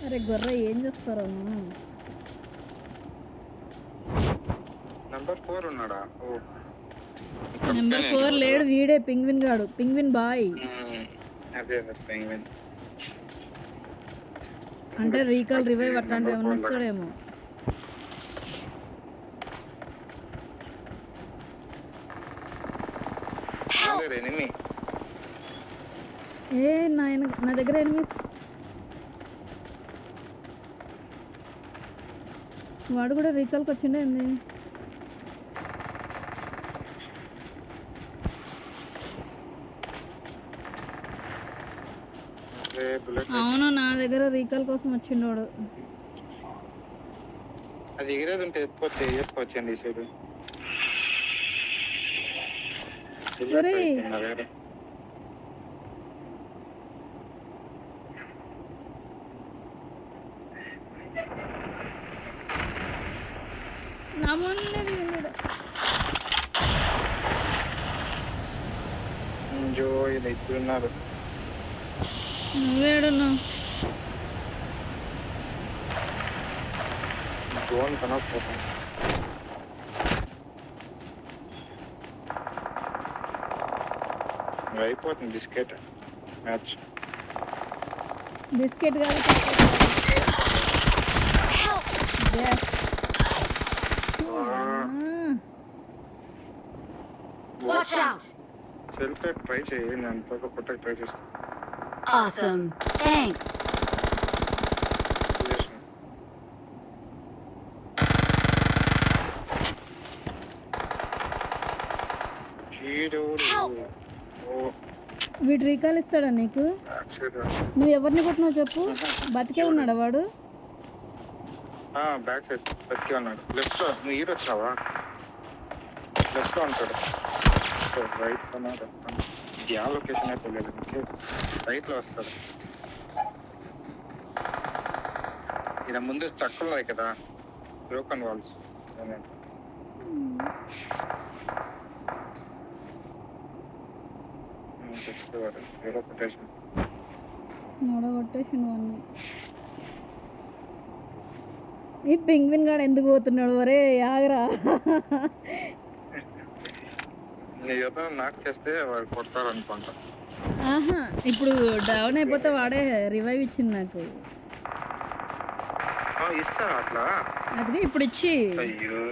అరే గొర్రె ఏం చేస్తారా నంబర్ 4 ఉన్నాడా? ఓ నెంబర్ 4 లేడు, వీడే పింగ్విన్ గాడు, పింగ్విన్ బాయ్. అదే పెంగ్విన్ అంటే రీకాల్ రివైవ్ అట్లాంటివి ఏమన్నా ఇస్తాడేమో. ఏ నా దగ్గర ఎనిమిస్. వాడు కూడా రీకాల్కి వచ్చిండే ఏంది? అవును, నా దగ్గర రీకాల్ కోసం వచ్చిండోడు. అది ఎగిరేది ఉంటే ఎత్తుకోవచ్చండి చూడు. నా ముందే ఇద్దరున్నారు. నువ్వేడున్నావు? జోన్ కనకపోతాను. అయిపోతుంది బిస్కెట్ మ్యాచ్. బిస్కెట్ కాదు, సెల్ఫ్ ట్రై చేయి, నేను ప్రొటెక్ట్ ట్రై చేస్తాను. Awesome. Thanks. వీడు రీకాల్ ఇస్తాడా నీకు? నువ్వు ఎవరిని కొట్టినావు చెప్పు. బతికే ఉన్నాడా వాడు? బ్యాక్ సైడ్ బతికే ఉన్నాడు. లెఫ్ట్ లో నువ్వు హీరో వచ్చావా? లెఫ్ట్ లో ఉంటాడు. రైట్ కొన్నాడు. యా లొకేషన్ అయితే లేదు, రైట్ లో వస్తాడు. ఇలా ముందు చక్కలు ఉన్నాయి కదా, బ్రోకన్ వాల్స్. ఈ పింగ్విన్ గాడు ఎందుకు పోతున్నాడు? వరే ఆగరా. నాకు చేస్తే వాడు కొడతారు అనుకుంటా. ఆహా, ఇప్పుడు డౌన్ అయిపోతే వాడే రివైవ్ ఇచ్చింది నాకు. ఇస్తారా అట్లా? అది ఇప్పుడు ఇచ్చి. అయ్యో